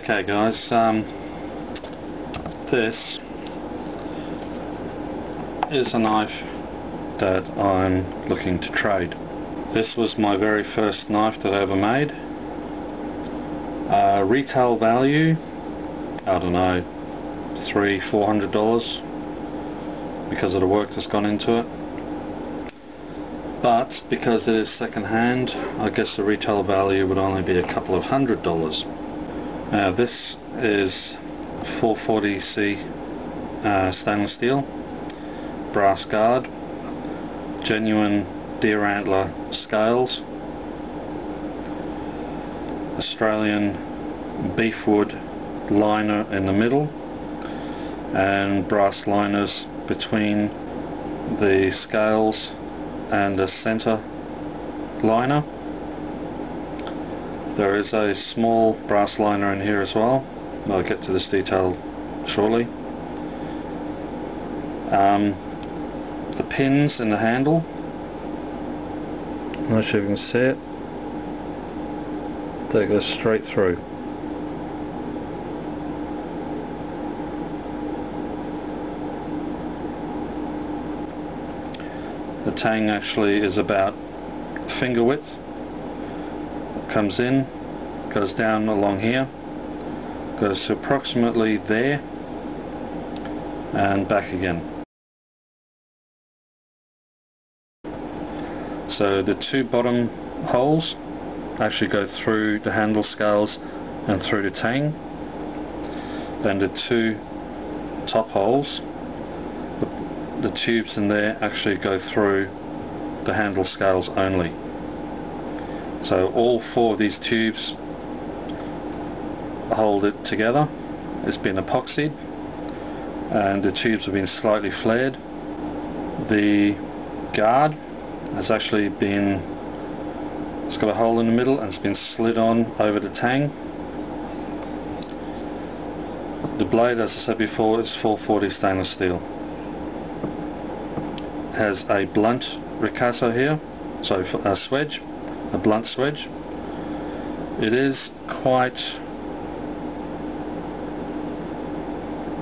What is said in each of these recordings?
Okay guys, this is a knife that I'm looking to trade. This was my very first knife that I ever made. Retail value, I don't know, $300–400 because of the work that's gone into it. But because it is second hand, I guess the retail value would only be a couple of $100s. Now this is 440C stainless steel, brass guard, genuine deer antler scales, Australian beefwood liner in the middle, and brass liners between the scales and the center liner. There is a small brass liner in here as well. I'll get to this detail shortly. The pins in the handle, I'm not sure if you can see it, they go straight through. The tang actually is about finger width. Comes in, goes down along here, goes to approximately there, and back again. So the two bottom holes actually go through the handle scales and through the tang. Then the two top holes, the tubes in there actually go through the handle scales only. So all four of these tubes hold it together. It's been epoxied and the tubes have been slightly flared. The guard has actually been, it's got a hole in the middle and it's been slid on over the tang. The blade, as I said before, is 440 stainless steel. It has a blunt ricasso here, so a swedge, a blunt swedge. It is quite,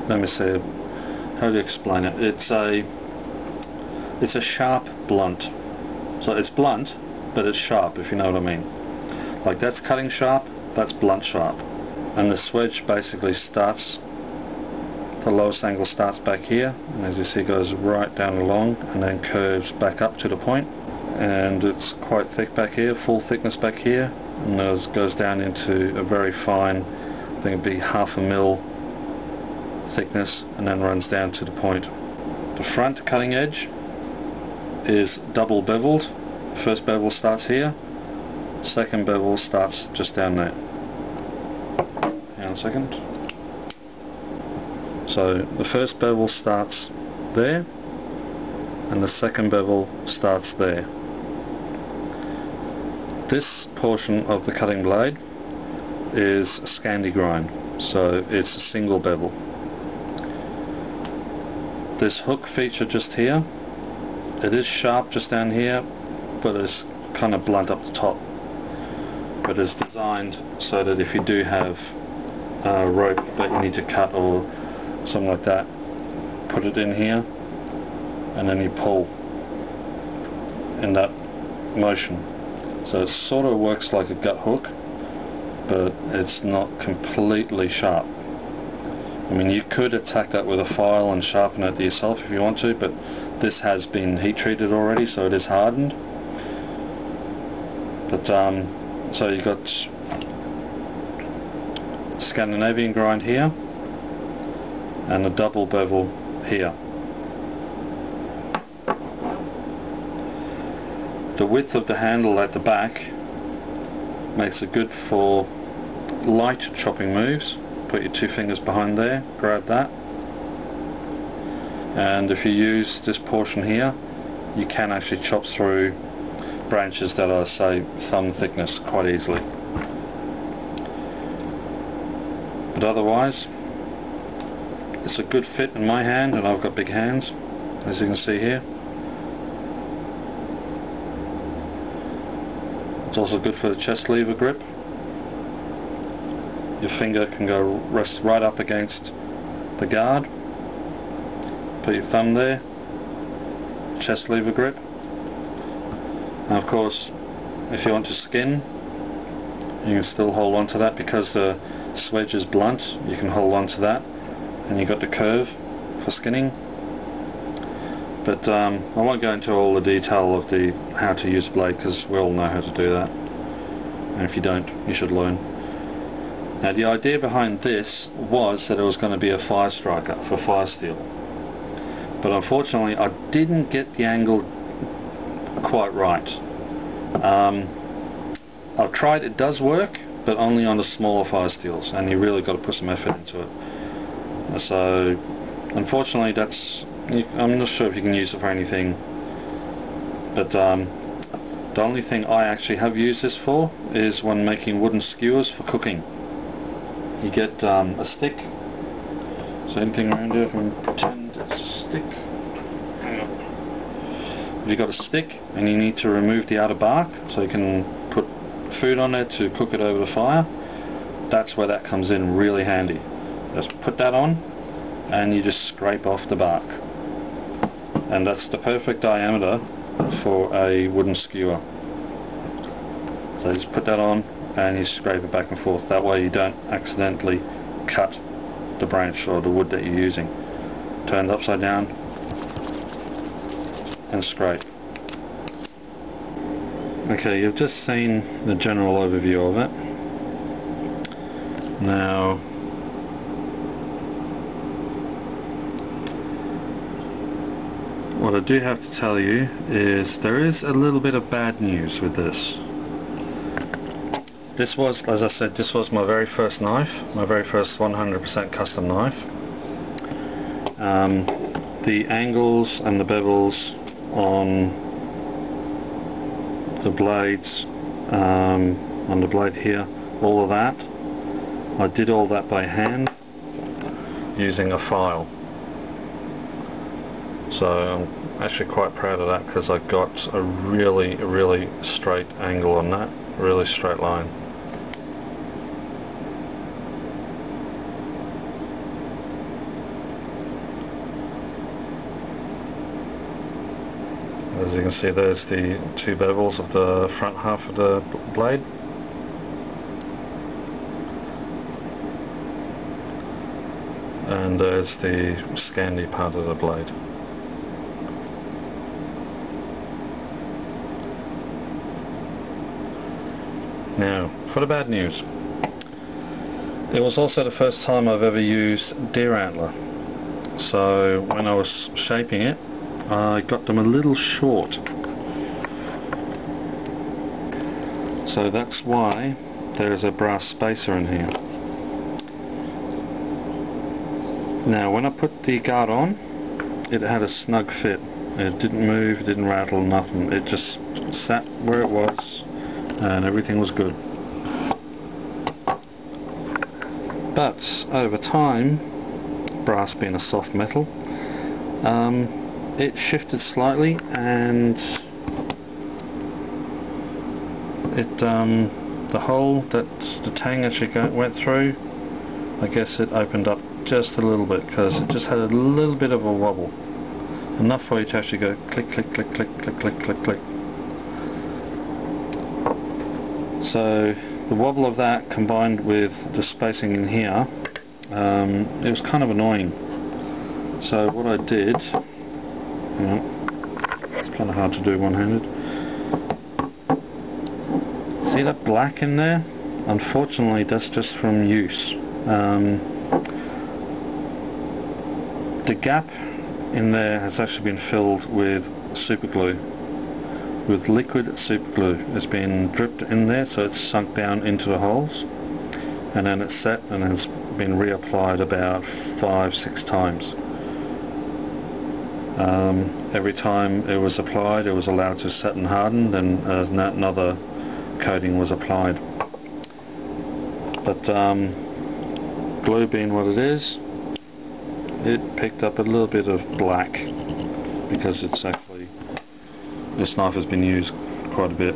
let me see, how do you explain it? It's a sharp blunt. So it's blunt, but it's sharp, if you know what I mean. Like that's cutting sharp, that's blunt sharp. And the swedge basically starts, the lowest angle starts back here, and as you see goes right down along and then curves back up to the point. And it's quite thick back here, full thickness back here, and goes down into a very fine, I think it'd be 1/2 mil thickness, and then runs down to the point. The front cutting edge is double beveled. First bevel starts here, second bevel starts just down there. Hang on a second. So the first bevel starts there and the second bevel starts there. This portion of the cutting blade is Scandi grind, so it's a single bevel. This hook feature just here, it is sharp just down here, but it's kind of blunt up the top. But it's designed so that if you do have a rope that you need to cut or something like that, put it in here and then you pull in that motion. So it sort of works like a gut hook, but it's not completely sharp. I mean, you could attack that with a file and sharpen it yourself if you want to, but this has been heat treated already, so it is hardened. But so you've got Scandinavian grind here and a double bevel here. The width of the handle at the back makes it good for light chopping moves. Put your two fingers behind there, grab that, and if you use this portion here, you can actually chop through branches that are, say, thumb thickness quite easily. But otherwise, it's a good fit in my hand, and I've got big hands, as you can see here. It's also good for the chest lever grip. your finger can go rest right up against the guard. Put your thumb there, chest lever grip, and of course if you want to skin you can still hold on to that because the swedge is blunt. You can hold on to that and you got the curve for skinning. But I won't go into all the detail of how to use a blade because we all know how to do that, and if you don't, you should learn. Now the idea behind this was that it was going to be a fire striker for fire steel, but unfortunately I didn't get the angle quite right. I've tried, it does work, but only on the smaller fire steels, and you really got to put some effort into it. So unfortunately I'm not sure if you can use it for anything, but the only thing I actually have used this for is when making wooden skewers for cooking. You get a stick, so anything around here I can pretend it's a stick. Hang on. If you've got a stick and you need to remove the outer bark so you can put food on there to cook it over the fire, that's where that comes in really handy. Just put that on and you just scrape off the bark, and that's the perfect diameter for a wooden skewer. So you just put that on and you scrape it back and forth. That way you don't accidentally cut the branch or the wood that you're using. Turn it upside down and scrape. Okay, you've just seen the general overview of it. Now what I do have to tell you is there is a little bit of bad news with this. This was, as I said, this was my very first knife, my very first 100% custom knife. The angles and the bevels on the blades, on the blade here, all of that, I did all that by hand using a file. So I'm actually quite proud of that because I got a really straight angle on that, really straight line. As you can see, there's the two bevels of the front half of the blade. And there's the scandy part of the blade. Now, for the bad news. It was also the first time I've ever used deer antler. So when I was shaping it, I got them a little short. So that's why there's a brass spacer in here. Now when I put the guard on, it had a snug fit. It didn't move, it didn't rattle, nothing. It just sat where it was and everything was good. But over time, brass being a soft metal, it shifted slightly, and it the hole that the tang actually went through, I guess it opened up just a little bit because it just had a little bit of a wobble, enough for you to actually go click click click click click click click click. So the wobble of that combined with the spacing in here, it was kind of annoying. So what I did, it's kind of hard to do one-handed. See that black in there? Unfortunately that's just from use. The gap in there has actually been filled with super glue, with liquid super glue. It's been dripped in there, so it's sunk down into the holes, and then it's set and has been reapplied about 5-6 times. Every time it was applied, it was allowed to set and harden, then another coating was applied. But glue being what it is, it picked up a little bit of black because it's actually, this knife has been used quite a bit.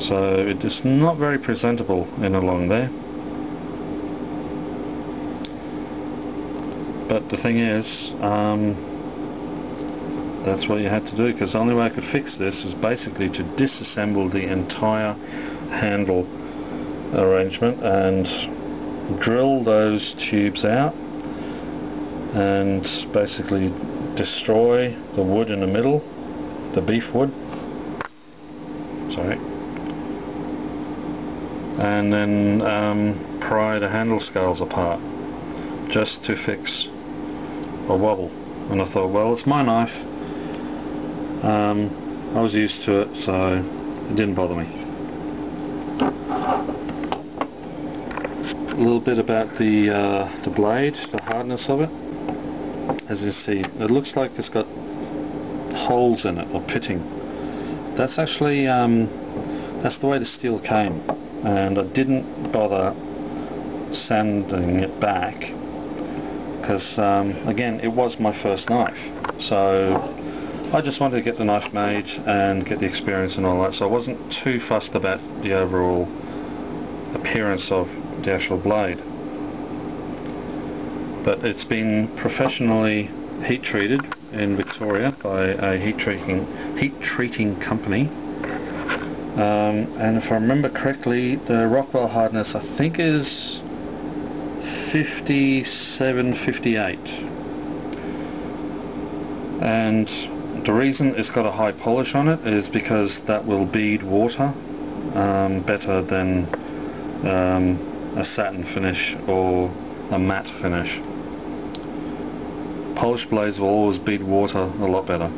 so it is not very presentable in along there. But the thing is, that's what you had to do, because the only way I could fix this was basically to disassemble the entire handle arrangement and drill those tubes out and basically destroy the wood in the middle, the beef wood, sorry, and then pry the handle scales apart just to fix a wobble. And I thought, well, it's my knife, I was used to it, so it didn't bother me. A little bit about the blade, the hardness of it. As you see, it looks like it's got holes in it, or pitting. That's actually that's the way the steel came, and I didn't bother sanding it back because again, it was my first knife, so I just wanted to get the knife made and get the experience and all that, so I wasn't too fussed about the overall appearance of the actual blade. But it's been professionally heat treated in Victoria by a heat treating company, and if I remember correctly, the Rockwell hardness I think is 57, 58, and the reason it's got a high polish on it is because that will bead water better than a satin finish or a matte finish. Polished blades will always bead water a lot better,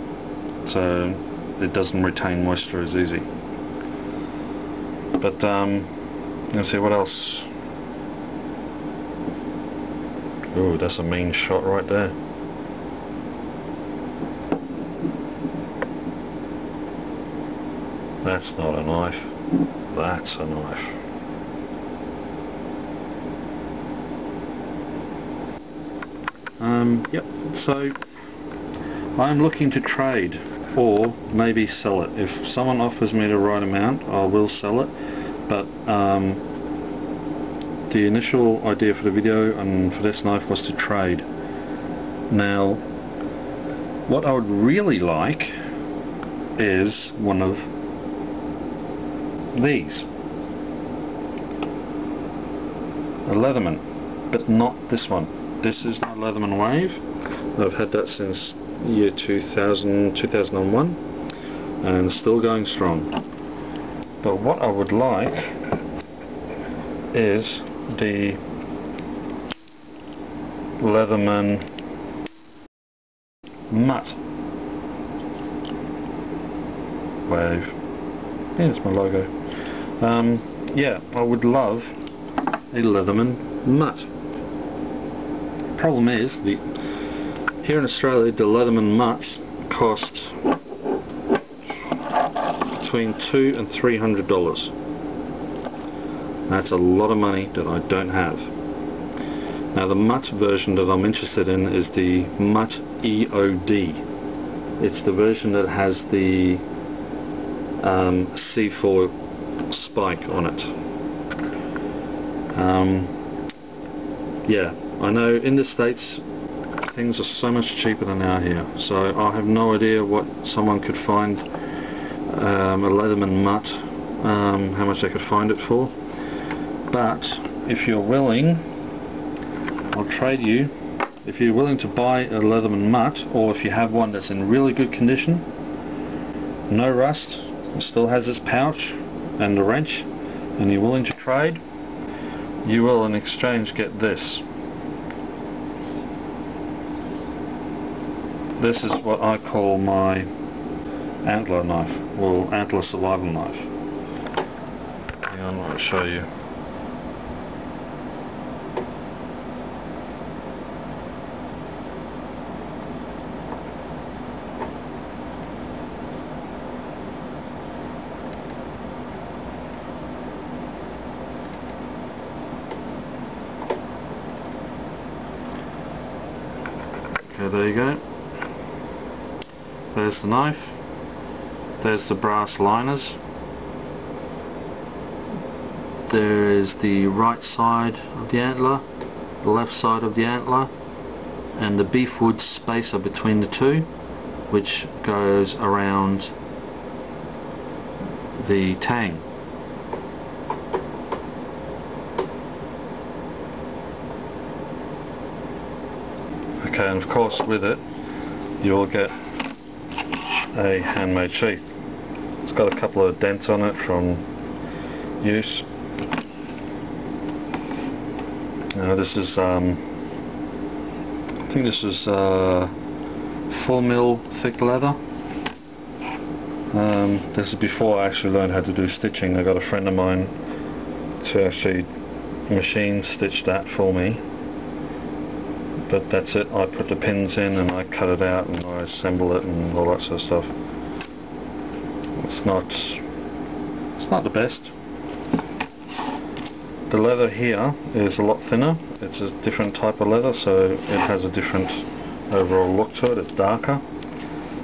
so it doesn't retain moisture as easy. But let's see what else. Ooh, that's a mean shot right there. That's not a knife, that's a knife. Yep, so I'm looking to trade or maybe sell it. If someone offers me the right amount, I will sell it, but the initial idea for the video and for this knife was to trade. Now, what I would really like is one of these, a Leatherman, but not this one. This is my Leatherman Wave. I've had that since year 2000, 2001, and still going strong. But what I would like is the Leatherman MUT Wave. Yeah, it's my logo. Yeah, I would love a Leatherman MUT. Problem is, here in Australia, the Leatherman MUTs cost between $200 and $300. That's a lot of money that I don't have. Now, the MUT version that I'm interested in is the MUT EOD. It's the version that has the C4 spike on it. Yeah, I know in the States things are so much cheaper than out here, so I have no idea what someone could find a Leatherman MUT, how much they could find it for. But if you're willing, I'll trade you. If you're willing to buy a Leatherman MUT, or if you have one that's in really good condition, no rust, still has its pouch and the wrench, and you're willing to trade, you will in exchange get this. This is what I call my antler knife, or antler survival knife. Hang on, I'll show you. Okay, there you go. There's the knife. There's the brass liners. there is the right side of the antler, the left side of the antler, and the beefwood spacer between the two, which goes around the tang. Okay, and of course with it you'll get a handmade sheath. It's got a couple of dents on it from use. This is I think this is 4mm thick leather. This is before I actually learned how to do stitching. I got a friend of mine to actually machine stitch that for me. But that's it. I put the pins in and I cut it out and I assemble it and all that sort of stuff. It's not the best. The leather here is a lot thinner. It's a different type of leather, so it has a different overall look to it. It's darker.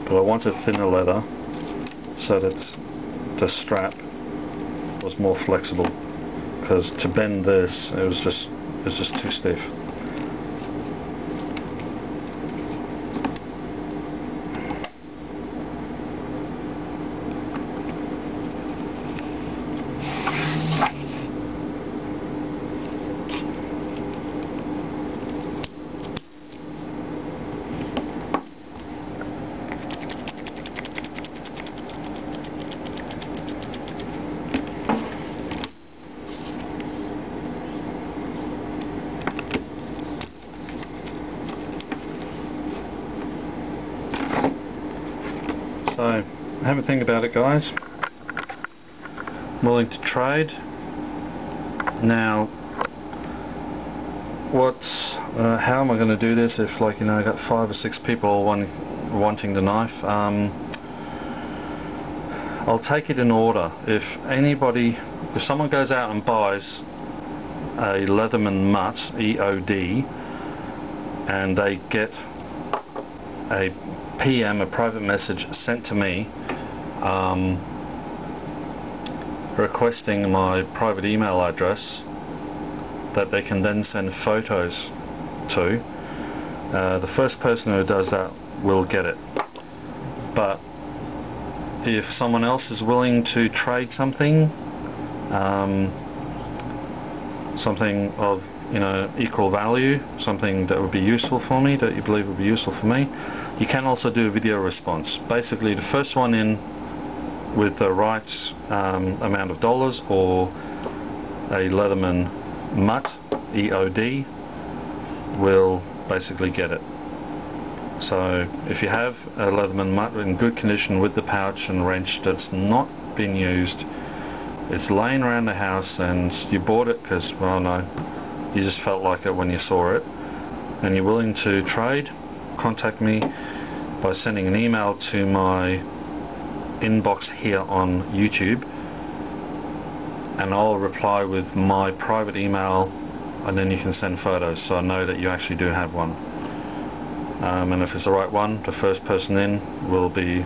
But I wanted thinner leather so that the strap was more flexible, because to bend this it was just too stiff. So have a think about it, guys. I'm willing to trade. Now how am I going to do this if, like, I got 5 or 6 people wanting the knife? I'll take it in order. If someone goes out and buys a Leatherman MUT EOD and they get a PM, a private message, sent to me requesting my private email address that they can then send photos to, the first person who does that will get it. But if someone else is willing to trade something, something of equal value, something that would be useful for me, that you believe would be useful for me, you can also do a video response. Basically, the first one in with the right amount of dollars, or a Leatherman MUT EOD, will basically get it. So if you have a Leatherman MUT in good condition with the pouch and wrench that's not been used, it's laying around the house and you bought it because, well, no, you just felt like it when you saw it, and you're willing to trade, contact me by sending an email to my inbox here on YouTube, and I'll reply with my private email, and then you can send photos so I know that you actually do have one. And if it's the right one, the first person in will be,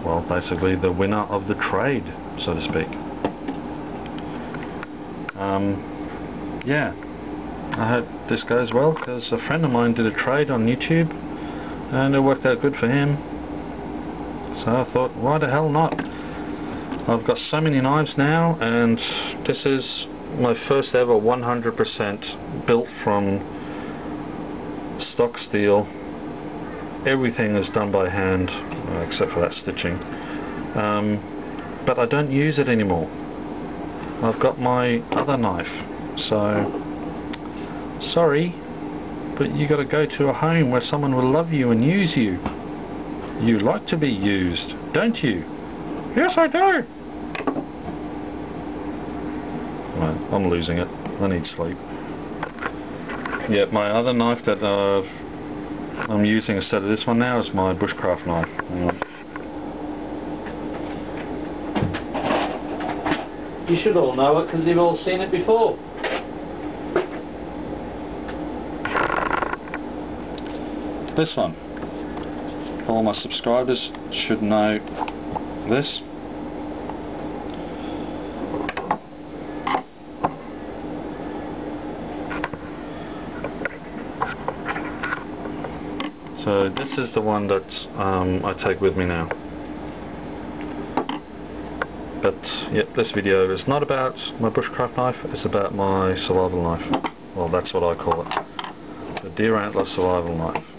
well, basically the winner of the trade, so to speak. Yeah, I hope this goes well, because a friend of mine did a trade on YouTube and it worked out good for him. So I thought, why the hell not? I've got so many knives now, and this is my first ever 100% built from stock steel. Everything is done by hand, except for that stitching. But I don't use it anymore. I've got my other knife, so sorry, but you got to go to a home where someone will love you and use you. You like to be used, don't you? Yes, I do. Well, I'm losing it. I need sleep. Yeah, my other knife that I'm using instead of this one now is my bushcraft knife. You should all know it because you've all seen it before. This one. All my subscribers should know this. So this is the one that I take with me now. But yep, this video is not about my bushcraft knife, it's about my survival knife. Well, that's what I call it. The deer antler survival knife.